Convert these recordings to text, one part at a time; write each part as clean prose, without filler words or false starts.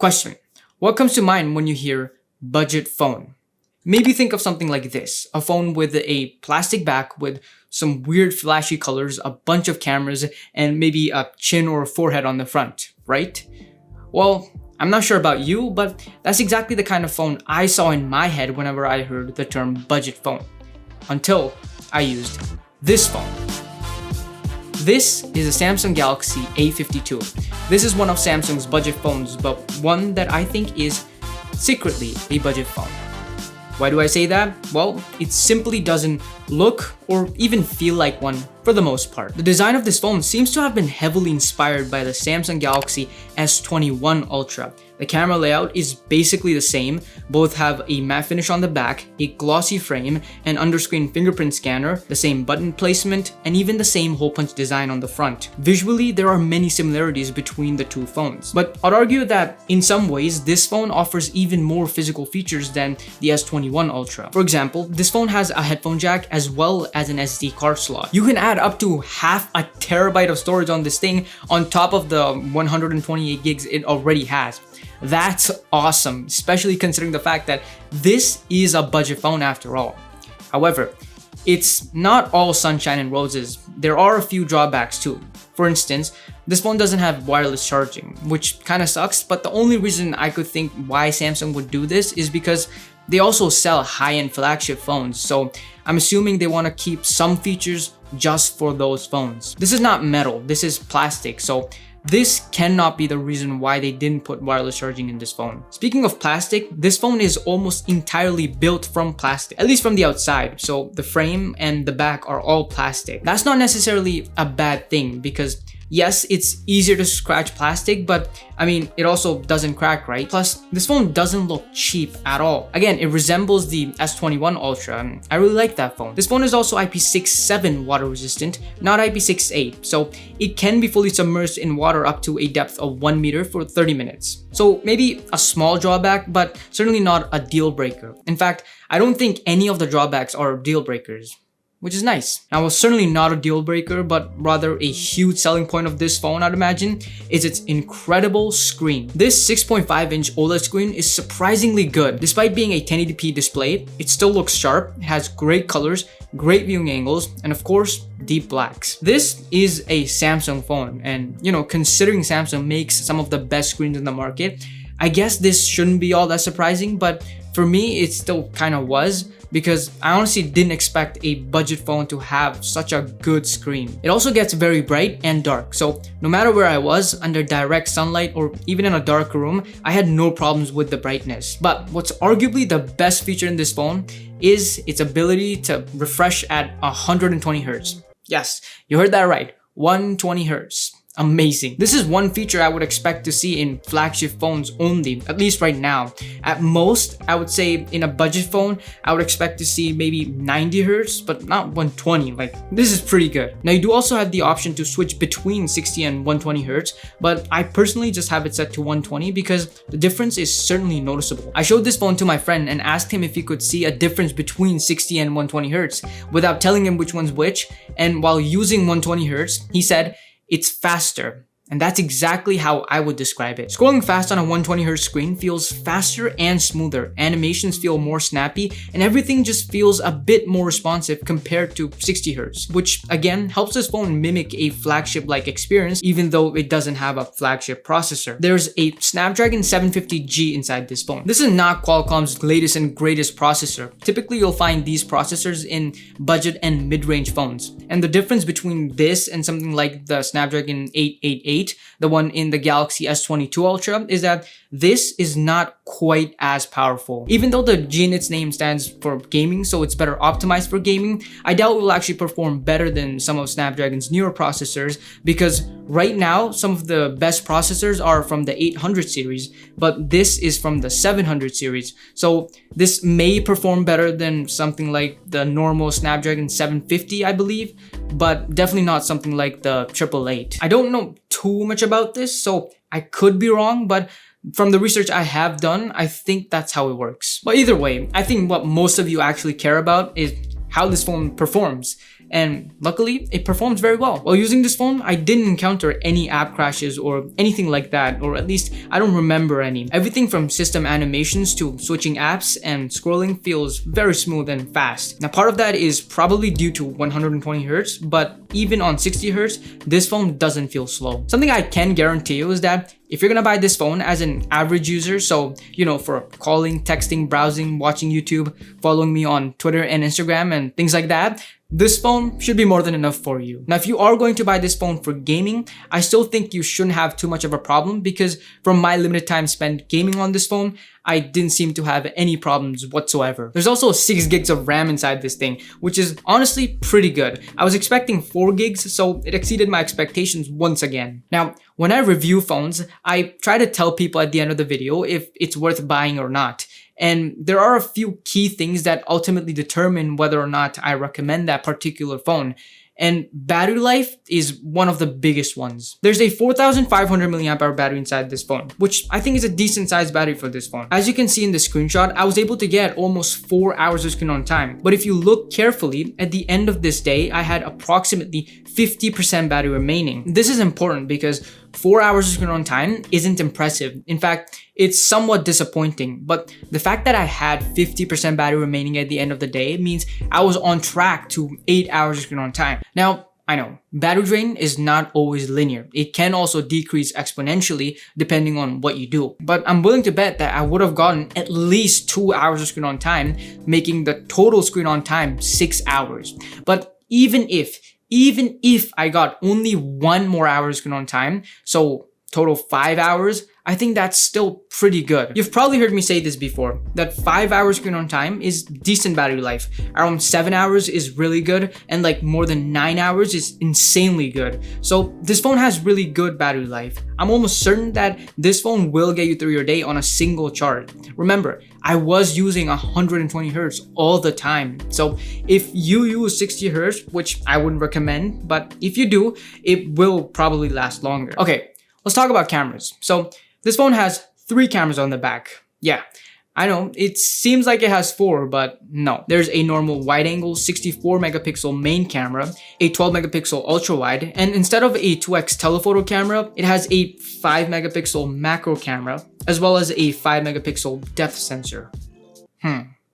Question: what comes to mind when you hear budget phone? Maybe think of something like this: a phone with a plastic back with some weird flashy colors, a bunch of cameras, and maybe a chin or a forehead on the front, right? Well, I'm not sure about you, but that's exactly the kind of phone I saw in my head whenever I heard the term budget phone. Until I used this phone. This is a Samsung Galaxy A52. This is one of Samsung's budget phones, but one that I think is secretly a budget phone. Why do I say that? Well, it simply doesn't look or even feel like one for the most part. The design of this phone seems to have been heavily inspired by the Samsung Galaxy S21 Ultra. The camera layout is basically the same. Both have a matte finish on the back, a glossy frame, an under-screen fingerprint scanner, the same button placement, and even the same hole punch design on the front. Visually, there are many similarities between the two phones, but I'd argue that in some ways, this phone offers even more physical features than the S21 Ultra. For example, this phone has a headphone jack as well as an SD card slot. You can add up to half a terabyte of storage on this thing on top of the 128 gigs it already has. That's awesome, especially considering the fact that this is a budget phone after all. However, it's not all sunshine and roses. There are a few drawbacks too. For instance, this phone doesn't have wireless charging, which kind of sucks, but the only reason I could think why Samsung would do this is because they also sell high-end flagship phones, so I'm assuming they want to keep some features just for those phones. This is not metal, this is plastic, so this cannot be the reason why they didn't put wireless charging in this phone. Speaking of plastic, this phone is almost entirely built from plastic, at least from the outside. So the frame and the back are all plastic. That's not necessarily a bad thing because yes, it's easier to scratch plastic, but I mean, it also doesn't crack, right? Plus, this phone doesn't look cheap at all. Again, it resembles the S21 Ultra, and I really like that phone. This phone is also IP67 water resistant, not IP68, so it can be fully submerged in water up to a depth of 1 meter for 30 minutes. So maybe a small drawback, but certainly not a deal breaker. In fact, I don't think any of the drawbacks are deal breakers, which is nice. Now, it's certainly not a deal breaker, but rather a huge selling point of this phone, I'd imagine, is its incredible screen. This 6.5-inch OLED screen is surprisingly good. Despite being a 1080p display, it still looks sharp, it has great colors, great viewing angles, and of course, deep blacks. This is a Samsung phone, and considering Samsung makes some of the best screens in the market, I guess this shouldn't be all that surprising, but for me, it still kind of was, because I honestly didn't expect a budget phone to have such a good screen. It also gets very bright and dark, so no matter where I was, under direct sunlight or even in a dark room, I had no problems with the brightness. But what's arguably the best feature in this phone is its ability to refresh at 120 Hz. Yes, you heard that right, 120 Hz. Amazing. This is one feature I would expect to see in flagship phones only, at least right now. At most, I would say in a budget phone, I would expect to see maybe 90 Hz, but not 120. Like, this is pretty good. Now, you do also have the option to switch between 60 and 120 Hz, but I personally just have it set to 120 because the difference is certainly noticeable. I showed this phone to my friend and asked him if he could see a difference between 60 and 120 Hz without telling him which one's which, and while using 120 Hz, he said, it's faster. And that's exactly how I would describe it. Scrolling fast on a 120Hz screen feels faster and smoother. Animations feel more snappy, and everything just feels a bit more responsive compared to 60Hz, which again helps this phone mimic a flagship-like experience even though it doesn't have a flagship processor. There's a Snapdragon 750G inside this phone. This is not Qualcomm's latest and greatest processor. Typically, you'll find these processors in budget and mid-range phones. And the difference between this and something like the Snapdragon 888, the one in the Galaxy S22 Ultra, is that this is not quite as powerful. Even though the G in its name stands for gaming, so it's better optimized for gaming, I doubt it will actually perform better than some of Snapdragon's newer processors, because right now, some of the best processors are from the 800 series, but this is from the 700 series. So this may perform better than something like the normal Snapdragon 750, I believe, but definitely not something like the 888. I don't know too much about this, so I could be wrong, but from the research I have done, I think that's how it works. But either way, I think what most of you actually care about is how this phone performs. and luckily it performs very well. While using this phone, I didn't encounter any app crashes or anything like that, or at least I don't remember any. Everything from system animations to switching apps and scrolling feels very smooth and fast. Now part of that is probably due to 120Hz, but even on 60Hz, this phone doesn't feel slow. Something I can guarantee you is that if you're gonna buy this phone as an average user, so for calling, texting, browsing, watching YouTube, following me on Twitter and Instagram and things like that, this phone should be more than enough for you. Now, if you are going to buy this phone for gaming, I still think you shouldn't have too much of a problem, because from my limited time spent gaming on this phone, I didn't seem to have any problems whatsoever. There's also 6 gigs of RAM inside this thing, which is honestly pretty good. I was expecting 4 gigs, so it exceeded my expectations once again. Now, when I review phones, I try to tell people at the end of the video if it's worth buying or not. And there are a few key things that ultimately determine whether or not I recommend that particular phone. And battery life is one of the biggest ones. There's a 4500 mAh battery inside this phone, which I think is a decent sized battery for this phone. As you can see in the screenshot, I was able to get almost 4 hours of screen on time. But if you look carefully, at the end of this day, I had approximately 50% battery remaining. This is important because 4 hours of screen on time isn't impressive. In fact, it's somewhat disappointing, but the fact that I had 50% battery remaining at the end of the day means I was on track to 8 hours of screen on time. Now, I know, battery drain is not always linear. It can also decrease exponentially depending on what you do. But I'm willing to bet that I would have gotten at least 2 hours of screen on time, making the total screen on time 6 hours. But even if I got only 1 more hour of screen on time, so total 5 hours, I think that's still pretty good. You've probably heard me say this before, that 5 hours screen on time is decent battery life. Around 7 hours is really good, and like more than 9 hours is insanely good. So this phone has really good battery life. I'm almost certain that this phone will get you through your day on a single charge. Remember, I was using 120Hz all the time. So if you use 60Hz, which I wouldn't recommend, but if you do, it will probably last longer. Okay, let's talk about cameras. So this phone has 3 cameras on the back. Yeah, I know, it seems like it has 4, but no. There's a normal wide-angle 64 megapixel main camera, a 12 megapixel ultra-wide, and instead of a 2x telephoto camera, it has a 5 megapixel macro camera, as well as a 5 megapixel depth sensor.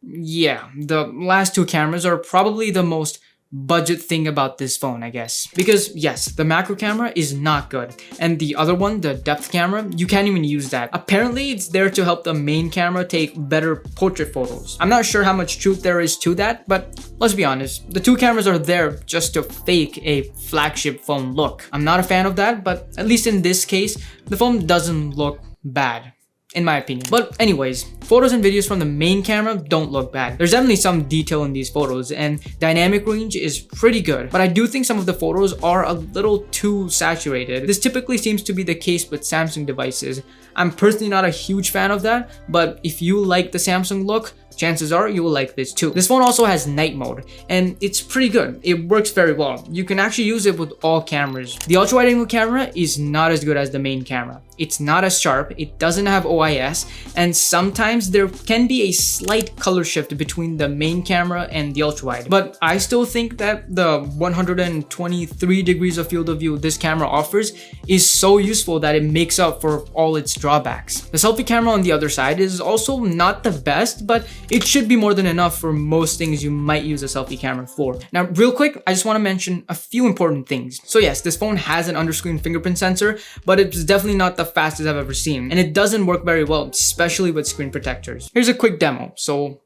Yeah, the last 2 cameras are probably the most budget thing about this phone, I guess. Because yes, the macro camera is not good, and the other one, the depth camera, you can't even use that. Apparently it's there to help the main camera take better portrait photos. I'm not sure how much truth there is to that, but let's be honest, the 2 cameras are there just to fake a flagship phone look. I'm not a fan of that, but at least in this case, the phone doesn't look bad, in my opinion. But anyways, photos and videos from the main camera don't look bad. There's definitely some detail in these photos, and dynamic range is pretty good, but I do think some of the photos are a little too saturated. This typically seems to be the case with Samsung devices. I'm personally not a huge fan of that, but if you like the Samsung look, chances are you will like this too. This phone also has night mode, and it's pretty good. It works very well. You can actually use it with all cameras. The ultra wide angle camera is not as good as the main camera. It's not as sharp, it doesn't have OIS, and sometimes there can be a slight color shift between the main camera and the ultra wide. But I still think that the 123 degrees of field of view this camera offers is so useful that it makes up for all its drawbacks. The selfie camera on the other side is also not the best, but it should be more than enough for most things you might use a selfie camera for. Now, real quick, I just want to mention a few important things. So yes, this phone has an under-screen fingerprint sensor, but it's definitely not the fastest I've ever seen, and it doesn't work very well, especially with screen protectors. Here's a quick demo. So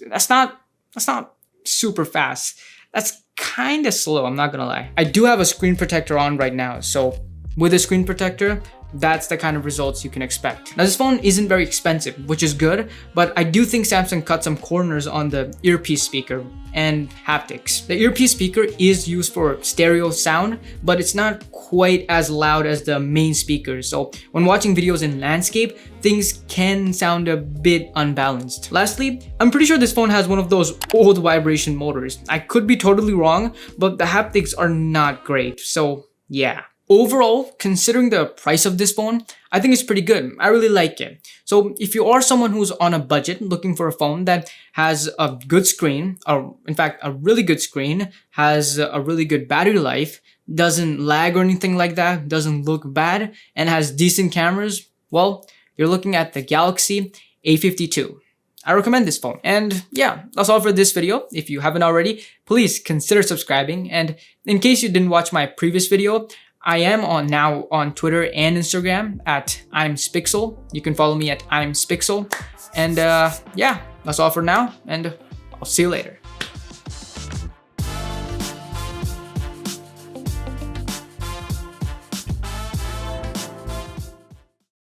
that's not super fast. That's kind of slow, I'm not gonna lie. I do have a screen protector on right now, so with a screen protector, that's the kind of results you can expect. Now, this phone isn't very expensive, which is good, but I do think Samsung cut some corners on the earpiece speaker and haptics. The earpiece speaker is used for stereo sound, but it's not quite as loud as the main speakers. So when watching videos in landscape, things can sound a bit unbalanced. Lastly, I'm pretty sure this phone has one of those old vibration motors. I could be totally wrong, but the haptics are not great. So yeah. overall, considering the price of this phone, I think it's pretty good. I really like it. So if you are someone who's on a budget looking for a phone that has a good screen, or in fact, a really good screen, has a really good battery life, doesn't lag or anything like that, doesn't look bad, and has decent cameras, well, you're looking at the Galaxy A52. I recommend this phone. And yeah, that's all for this video. If you haven't already, please consider subscribing. And in case you didn't watch my previous video, I am now on Twitter and Instagram at I'mSpixel. You can follow me at I'mSpixel. And yeah, that's all for now, and I'll see you later.